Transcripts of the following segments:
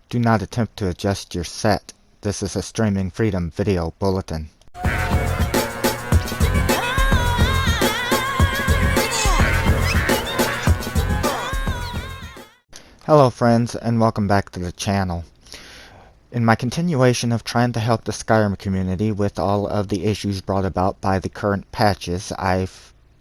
Do not attempt to adjust your set. This is a Streaming Freedom video bulletin. Hello friends, and welcome back to the channel. In my continuation of trying to help the Skyrim community with all of the issues brought about by the current patches,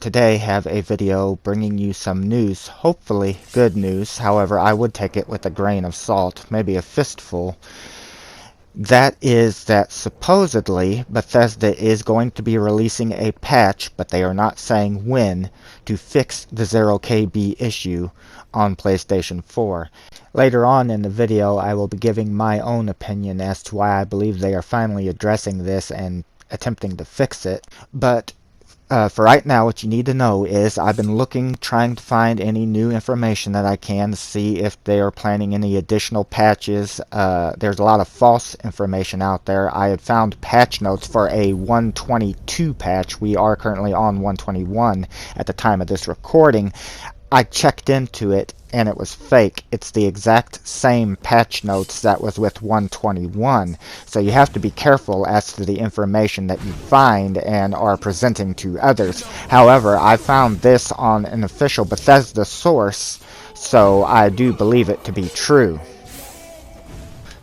today have a video bringing you some news, hopefully good news. However, I would take it with a grain of salt, maybe a fistful. That is that supposedly Bethesda is going to be releasing a patch, but they are not saying when, to fix the 0KB issue on PlayStation 4. Later on in the video, I will be giving my own opinion as to why I believe they are finally addressing this and attempting to fix it. But for right now, what you need to know is I've been looking, trying to find any new information that I can to see if they are planning any additional patches. There's a lot of false information out there. I had found patch notes for a 122 patch. We are currently on 121 at the time of this recording. I checked into it and it was fake. It's the exact same patch notes that was with 121. So you have to be careful as to the information that you find and are presenting to others. However, I found this on an official Bethesda source, so I do believe it to be true.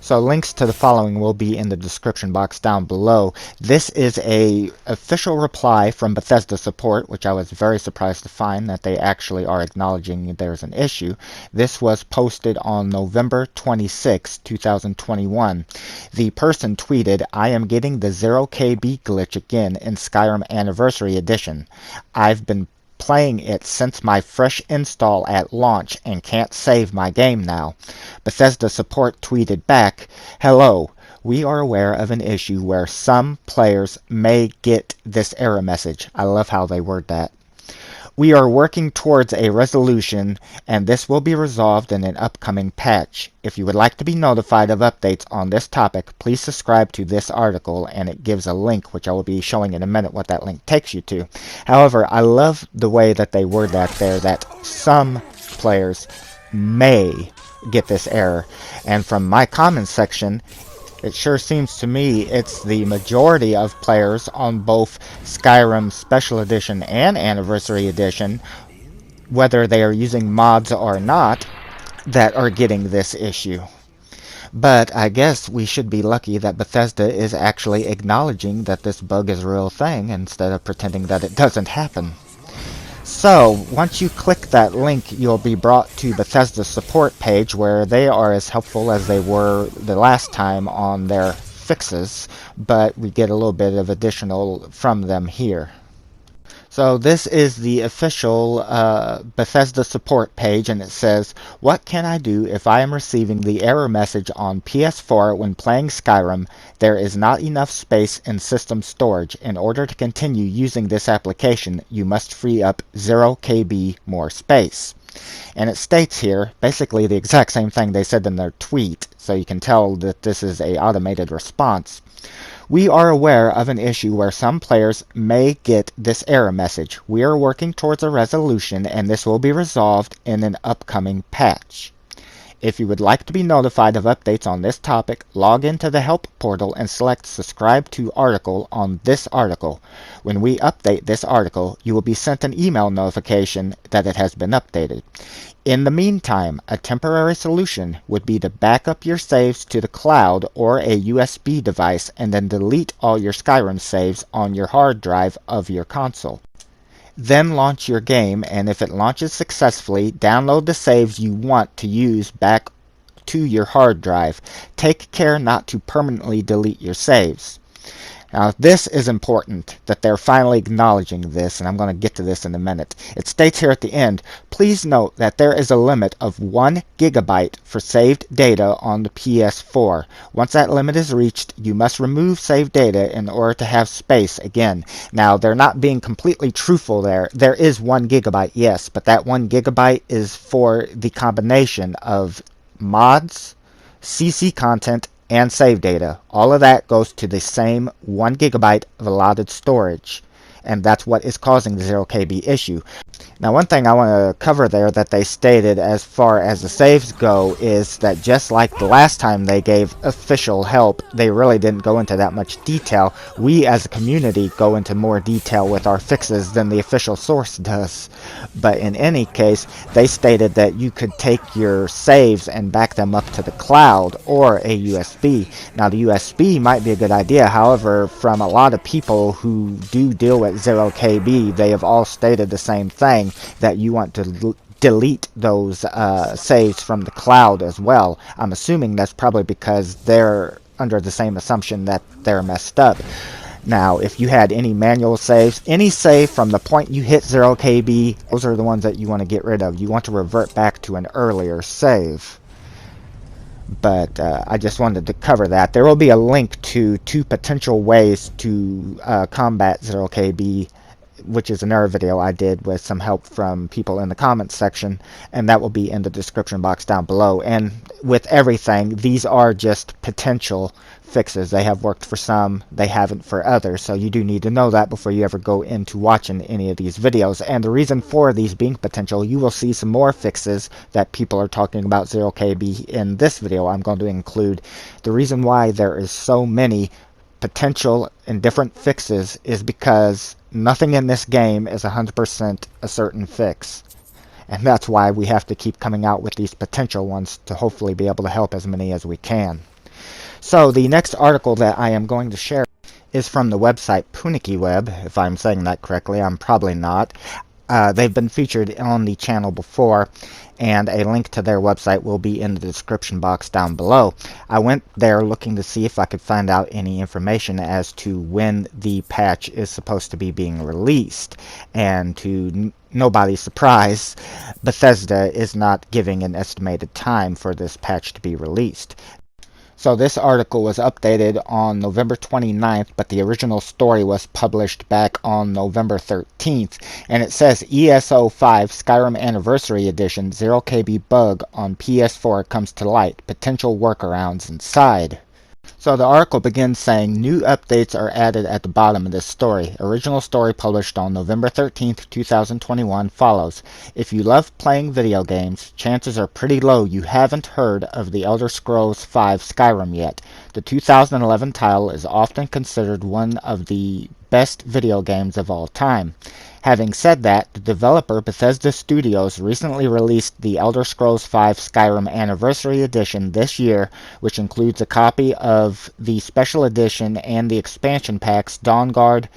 So links to the following will be in the description box down below. This is a official reply from Bethesda support, which I was very surprised to find that they actually are acknowledging there's an issue. This was posted on November 26, 2021. The person tweeted, "I am getting the 0KB glitch again in Skyrim Anniversary Edition. I've been playing it since my fresh install at launch and can't save my game now." Bethesda support tweeted back, "Hello, we are aware of an issue where some players may get this error message." I love how they word that. "We are working towards a resolution, and this will be resolved in an upcoming patch. If you would like to be notified of updates on this topic, please subscribe to this article," and it gives a link, which I will be showing in a minute what that link takes you to. However, I love the way that they word that there, that some players may get this error. And from my comments section, it sure seems to me it's the majority of players on both Skyrim Special Edition and Anniversary Edition, whether they are using mods or not, that are getting this issue. But I guess we should be lucky that Bethesda is actually acknowledging that this bug is a real thing instead of pretending that it doesn't happen. So, once you click that link, you'll be brought to Bethesda's support page, where they are as helpful as they were the last time on their fixes, but we get a little bit of additional from them here. So this is the official Bethesda support page, and it says, "What can I do if I am receiving the error message on PS4 when playing Skyrim? There is not enough space in system storage. In order to continue using this application, you must free up 0KB more space." And it states here basically the exact same thing they said in their tweet, so you can tell that this is a automated response. "We are aware of an issue where some players may get this error message. We are working towards a resolution, and this will be resolved in an upcoming patch. If you would like to be notified of updates on this topic, log into the help portal and select subscribe to article on this article. When we update this article, you will be sent an email notification that it has been updated. In the meantime, a temporary solution would be to back up your saves to the cloud or a USB device and then delete all your Skyrim saves on your hard drive of your console. Then launch your game, and if it launches successfully, download the saves you want to use back to your hard drive. Take care not to permanently delete your saves." Now this is important, that they're finally acknowledging this, and I'm going to get to this in a minute. It states here at the end, "Please note that there is a limit of 1 GB for saved data on the PS4. Once that limit is reached, you must remove saved data in order to have space again." Now they're not being completely truthful there. There is 1 GB, yes, but that 1 GB is for the combination of mods, CC content, and save data. All of that goes to the same 1 GB of allotted storage, and that's what is causing the 0KB issue. Now, one thing I want to cover there that they stated as far as the saves go is that just like the last time they gave official help, they really didn't go into that much detail. We as a community go into more detail with our fixes than the official source does. But in any case, they stated that you could take your saves and back them up to the cloud or a USB. Now, the USB might be a good idea. However, from a lot of people who do deal with 0KB, they have all stated the same thing, that you want to delete those saves from the cloud as well. I'm assuming that's probably because they're under the same assumption that they're messed up. Now, if you had any manual saves, any save from the point you hit 0KB, those are the ones that you want to get rid of. You want to revert back to an earlier save. But I just wanted to cover that. There will be a link to 2 potential ways to combat 0KB, which is another video I did with some help from people in the comments section, and that will be in the description box down below. And with everything, these are just potential fixes. They have worked for some, they haven't for others, so you do need to know that before you ever go into watching any of these videos. And the reason for these being potential, you will see some more fixes that people are talking about 0KB in this video. I'm going to include the reason why there is so many potential and different fixes is because nothing in this game is 100% a certain fix. And that's why we have to keep coming out with these potential ones to hopefully be able to help as many as we can. So the next article that I am going to share is from the website PunikiWeb. If I'm saying that correctly, I'm probably not. They've been featured on the channel before, and a link to their website will be in the description box down below. I went there looking to see if I could find out any information as to when the patch is supposed to be being released, and to nobody's surprise, Bethesda is not giving an estimated time for this patch to be released. So this article was updated on November 29th, but the original story was published back on November 13th. And it says ESO V Skyrim Anniversary Edition 0KB bug on PS4 comes to light. Potential workarounds inside. So the article begins saying, new updates are added at the bottom of this story. Original story published on November 13th, 2021 follows. If you love playing video games, chances are pretty low you haven't heard of the Elder Scrolls V Skyrim yet. The 2011 title is often considered one of the best video games of all time. Having said that, the developer Bethesda Studios recently released the Elder Scrolls V Skyrim Anniversary Edition this year, which includes a copy of the Special Edition and the expansion packs Dawnguard,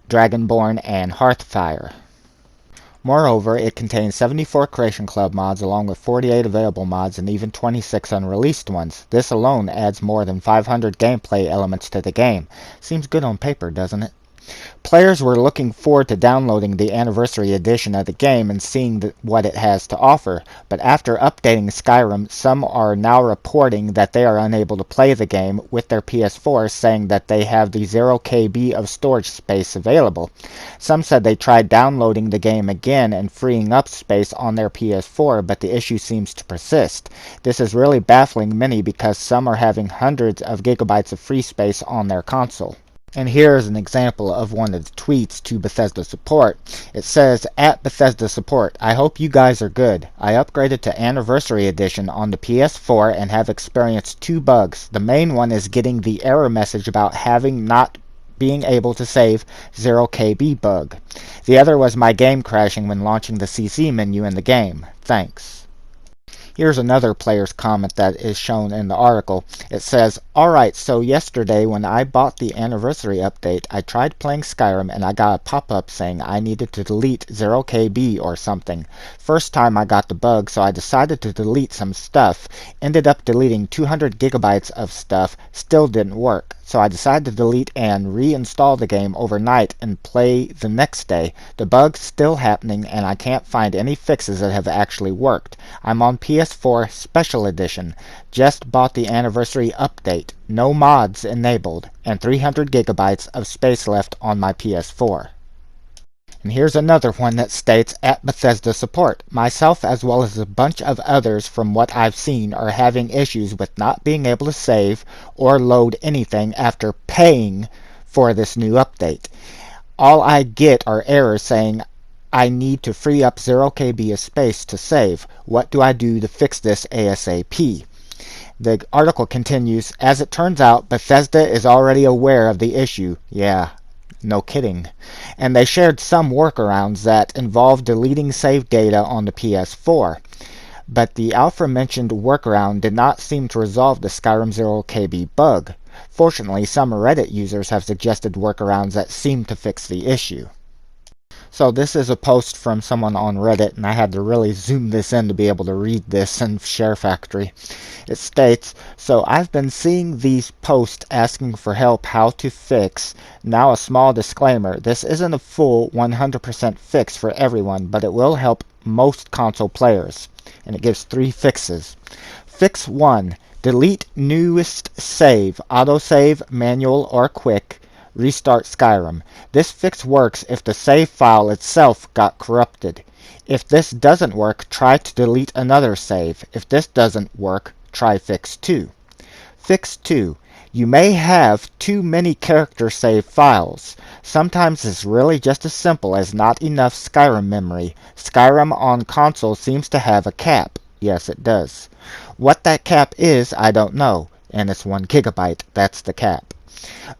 Dragonborn, and Hearthfire. Moreover, it contains 74 Creation Club mods along with 48 available mods and even 26 unreleased ones. This alone adds more than 500 gameplay elements to the game. Seems good on paper, doesn't it? Players were looking forward to downloading the Anniversary Edition of the game and seeing what it has to offer, but after updating Skyrim, some are now reporting that they are unable to play the game with their PS4, saying that they have the 0KB of storage space available. Some said they tried downloading the game again and freeing up space on their PS4, but the issue seems to persist. This is really baffling many because some are having hundreds of gigabytes of free space on their console. And here is an example of one of the tweets to Bethesda support. It says, at Bethesda support, I hope you guys are good. I upgraded to Anniversary Edition on the PS4 and have experienced 2 bugs. The main one is getting the error message about not being able to save 0KB bug. The other was my game crashing when launching the CC menu in the game. Thanks. Here's another player's comment that is shown in the article. It says, alright, so yesterday when I bought the anniversary update, I tried playing Skyrim and I got a pop-up saying I needed to delete 0KB or something. First time I got the bug, so I decided to delete some stuff. Ended up deleting 200 gigabytes of stuff, still didn't work. So I decided to delete and reinstall the game overnight and play the next day. The bug's still happening and I can't find any fixes that have actually worked. I'm on PS4 Special Edition. Just bought the anniversary update. No mods enabled. And 300 gigabytes of space left on my PS4. And here's another one that states, at Bethesda support, myself as well as a bunch of others from what I've seen are having issues with not being able to save or load anything after paying for this new update. All I get are errors saying I need to free up 0 KB of space to save. What do I do to fix this ASAP? The article continues, as it turns out, Bethesda is already aware of the issue. Yeah, no kidding. And they shared some workarounds that involve deleting save data on the PS4. But the aforementioned workaround did not seem to resolve the Skyrim 0 KB bug. Fortunately, some Reddit users have suggested workarounds that seem to fix the issue. So this is a post from someone on Reddit, and I had to really zoom this in to be able to read this in SHAREfactory. It states, so I've been seeing these posts asking for help how to fix. Now a small disclaimer, this isn't a full 100% fix for everyone, but it will help most console players. And it gives 3 fixes. Fix 1. Delete newest save, autosave, manual, or quick. Restart Skyrim. This fix works if the save file itself got corrupted. If this doesn't work, try to delete another save. If this doesn't work, try Fix 2. Fix 2. You may have too many character save files. Sometimes it's really just as simple as not enough Skyrim memory. Skyrim on console seems to have a cap. Yes, it does. What that cap is, I don't know. And it's 1 GB. That's the cap.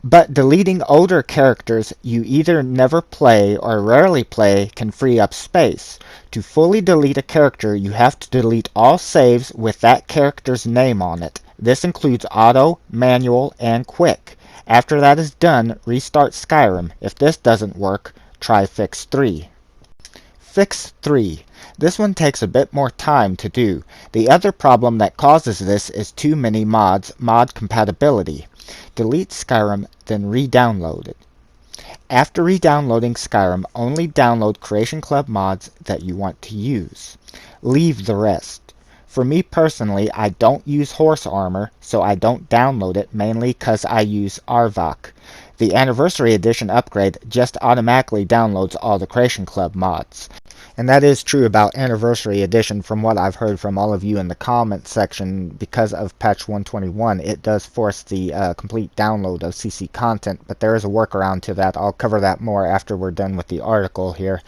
But deleting older characters you either never play or rarely play can free up space. To fully delete a character, you have to delete all saves with that character's name on it. This includes auto, manual, and quick. After that is done, restart Skyrim. If this doesn't work, try Fix 3. Fix 3. This one takes a bit more time to do. The other problem that causes this is too many mods, mod compatibility. Delete Skyrim, then re-download it. After re-downloading Skyrim, only download Creation Club mods that you want to use. Leave the rest. For me personally, I don't use horse armor, so I don't download it, mainly because I use Arvok. The Anniversary Edition upgrade just automatically downloads all the Creation Club mods. And that is true about Anniversary Edition from what I've heard from all of you in the comment section. Because of patch 121, it does force the complete download of CC content, but there is a workaround to that. I'll cover that more after we're done with the article here.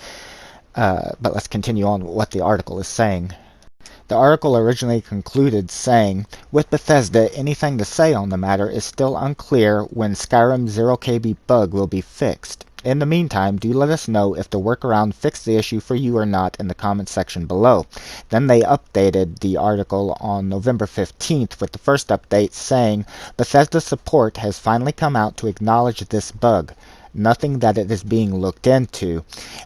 But let's continue on with what the article is saying. The article originally concluded saying, with Bethesda, anything to say on the matter is still unclear when Skyrim 0 KB bug will be fixed. In the meantime, do let us know if the workaround fixed the issue for you or not in the comment section below. Then they updated the article on November 15th with the first update saying, Bethesda support has finally come out to acknowledge this bug. Nothing that it is being looked into.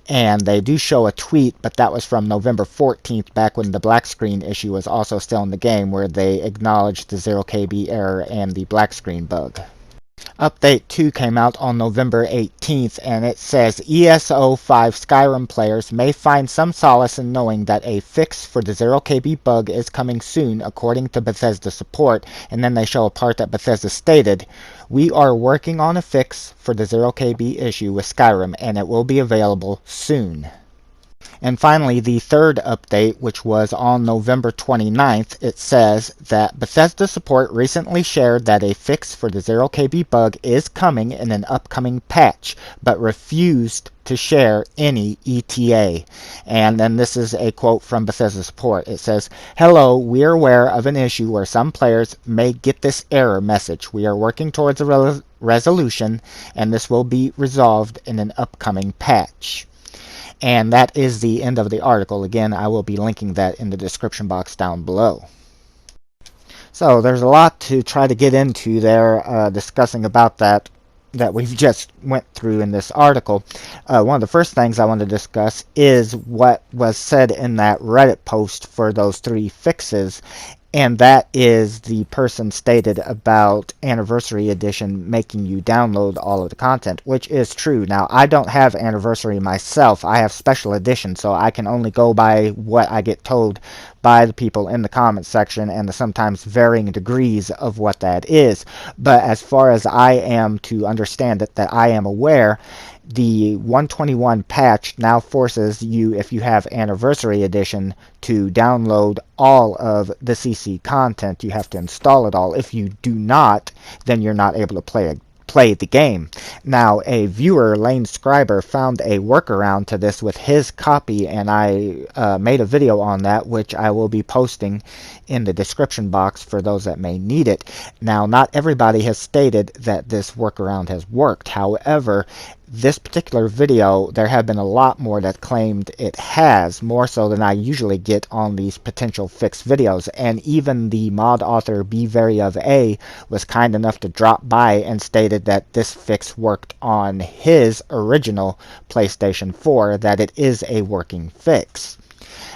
And they do show a tweet, but that was from November 14th, back when the black screen issue was also still in the game, where they acknowledged the 0 KB error and the black screen bug. Update 2 came out on November 18th, and it says ESO V Skyrim players may find some solace in knowing that a fix for the 0 KB bug is coming soon, according to Bethesda support. And then they show a part that Bethesda stated, we are working on a fix for the 0 KB issue with Skyrim, and it will be available soon. And finally, the third update, which was on November 29th, it says that Bethesda support recently shared that a fix for the 0 KB bug is coming in an upcoming patch, but refused to share any ETA. And then this is a quote from Bethesda support. It says, hello, we are aware of an issue where some players may get this error message. We are working towards a resolution, and this will be resolved in an upcoming patch. And that is the end of the article. Again, I will be linking that in the description box down below. So there's a lot to try to get into there, discussing about that we've just went through in this article. One of the first things I want to discuss is what was said in that Reddit post for those 3 fixes. And that is the person stated about Anniversary Edition making you download all of the content, which is true. Now, I don't have Anniversary myself. I have Special Edition, so I can only go by what I get told by the people in the comment section and the sometimes varying degrees of what that is. But as far as I am to understand it, that I am aware, the 121 patch now forces you, if you have Anniversary Edition, to download all of the CC content. You have to install it all. If you do not, then you're not able to play play the game. Now, a viewer, Lane Scriber, found a workaround to this with his copy, and I made a video on that, which I will be posting in the description box for those that may need it. Now, not everybody has stated that this workaround has worked. However, this particular video, there have been a lot more that claimed it has, more so than I usually get on these potential fix videos. And even the mod author BeVeryOfA was kind enough to drop by and stated that this fix worked on his original PlayStation 4, that it is a working fix.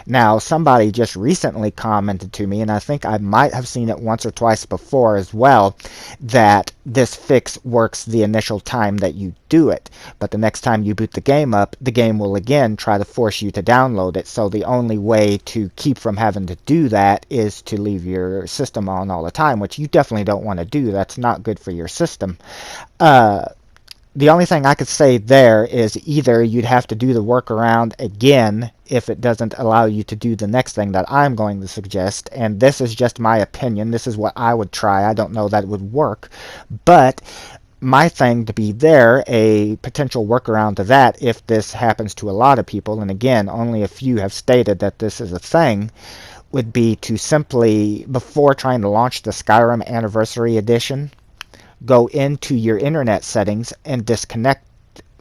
Now, somebody just recently commented to me, and I think I might have seen it once or twice before as well, that this fix works the initial time that you do it. But the next time you boot the game up, the game will again try to force you to download it. So the only way to keep from having to do that is to leave your system on all the time, which you definitely don't want to do. That's not good for your system. The only thing I could say there is either you'd have to do the workaround again if it doesn't allow you to do the next thing that I'm going to suggest, and this is just my opinion. This is what I would try. I don't know that it would work, but my thing to be there, a potential workaround to that if this happens to a lot of people, and again, only a few have stated that this is a thing, would be to simply, before trying to launch the Skyrim Anniversary Edition, go into your internet settings and disconnect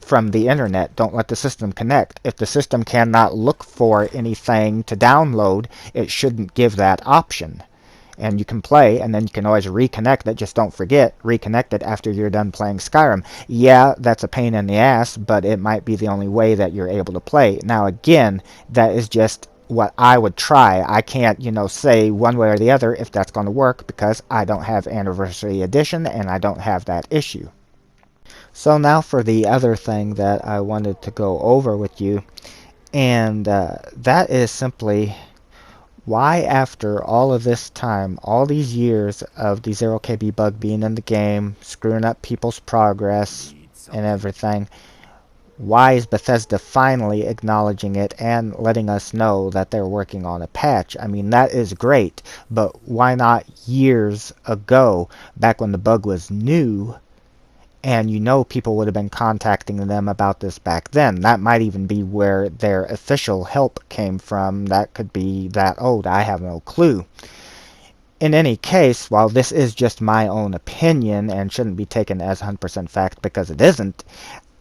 from the internet. Don't let the system connect. If the system cannot look for anything to download, it shouldn't give that option. And you can play, and then you can always reconnect it. Just don't forget, reconnect it after you're done playing Skyrim. Yeah, that's a pain in the ass, but it might be the only way that you're able to play. Now again, that is just what I would try. I can't, say one way or the other if that's going to work, because I don't have Anniversary Edition and I don't have that issue. So now for the other thing that I wanted to go over with you, and that is simply why, after all of this time, all these years of the 0KB bug being in the game, screwing up people's progress and everything, why is Bethesda finally acknowledging it and letting us know that they're working on a patch? I mean, that is great, but why not years ago, back when the bug was new, and people would have been contacting them about this back then? That might even be where their official help came from. That could be that old. I have no clue. In any case, while this is just my own opinion and shouldn't be taken as 100% fact because it isn't,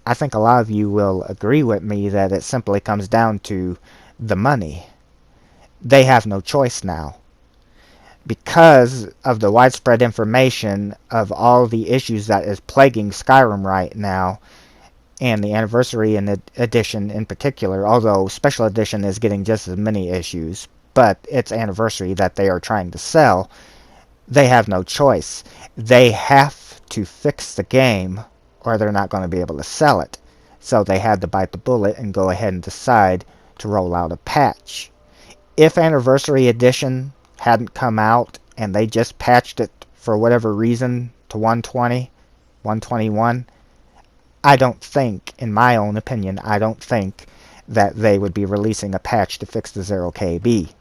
I think a lot of you will agree with me that it simply comes down to the money. They have no choice now. Because of the widespread information of all the issues that is plaguing Skyrim right now, and the Anniversary Edition in particular, although Special Edition is getting just as many issues, but it's Anniversary that they are trying to sell, they have no choice. They have to fix the game, or they're not going to be able to sell it. So they had to bite the bullet and go ahead and decide to roll out a patch. If Anniversary Edition hadn't come out and they just patched it for whatever reason to 120, 121, I don't think, in my own opinion, I don't think that they would be releasing a patch to fix the 0KB.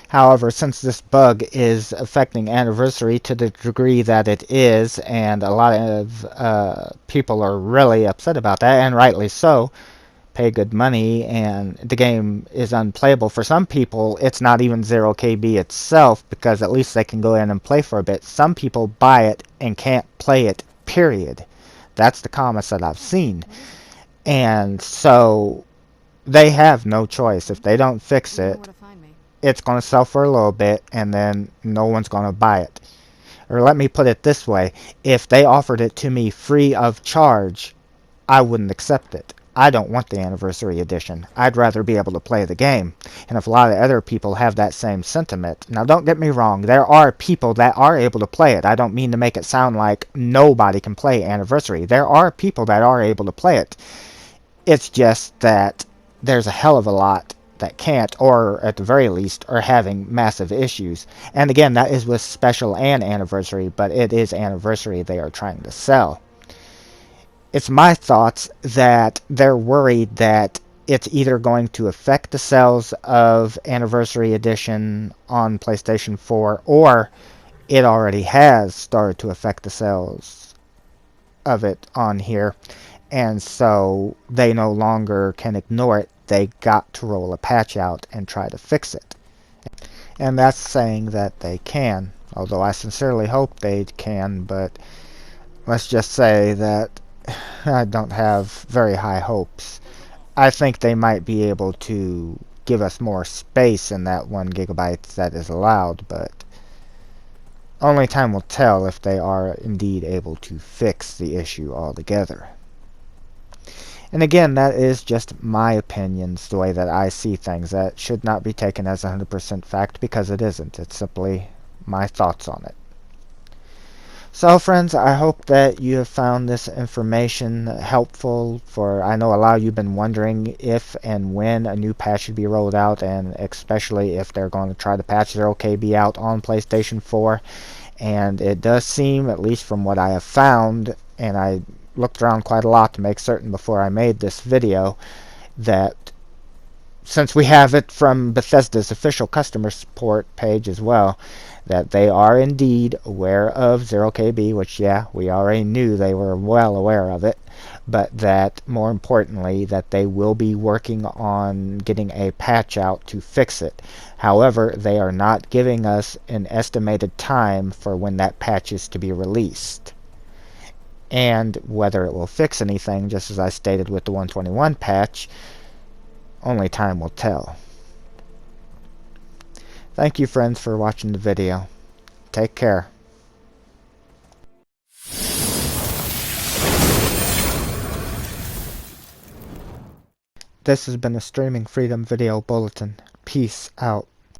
However, since this bug is affecting Anniversary to the degree that it is, and a lot of people are really upset about that, and rightly so, pay good money, and the game is unplayable. For some people, it's not even 0KB itself, because at least they can go in and play for a bit. Some people buy it and can't play it, period. That's the comments that I've seen. And so, they have no choice. If they don't fix it, it's going to sell for a little bit, and then no one's going to buy it. Or let me put it this way, if they offered it to me free of charge, I wouldn't accept it. I don't want the Anniversary Edition. I'd rather be able to play the game. And if a lot of other people have that same sentiment, now don't get me wrong, there are people that are able to play it. I don't mean to make it sound like nobody can play Anniversary. There are people that are able to play it. It's just that there's a hell of a lot that can't, or at the very least are having massive issues. And again, that is with Special and Anniversary, but it is Anniversary they are trying to sell. It's my thoughts that they're worried that it's either going to affect the sales of Anniversary Edition on PlayStation 4, or it already has started to affect the sales of it on here, and so they no longer can ignore it. They got to roll a patch out and try to fix it. And that's saying that they can, although I sincerely hope they can, but let's just say that I don't have very high hopes. I think they might be able to give us more space in that 1 gigabyte that is allowed, but only time will tell if they are indeed able to fix the issue altogether. And again, that is just my opinions, the way that I see things. That should not be taken as 100% fact, because it isn't. It's simply my thoughts on it. So friends, I hope that you have found this information helpful. For I know a lot of you have been wondering if and when a new patch should be rolled out, and especially if they're going to try to patch 0KB out on PlayStation 4. And it does seem, at least from what I have found, and I looked around quite a lot to make certain before I made this video, that since we have it from Bethesda's official customer support page as well, that they are indeed aware of 0KB, which, yeah, we already knew they were well aware of it, but that, more importantly, that they will be working on getting a patch out to fix it. However, they are not giving us an estimated time for when that patch is to be released. And whether it will fix anything, just as I stated with the 121 patch, only time will tell. Thank you, friends, for watching the video. Take care. This has been a Streaming Freedom Video Bulletin. Peace out.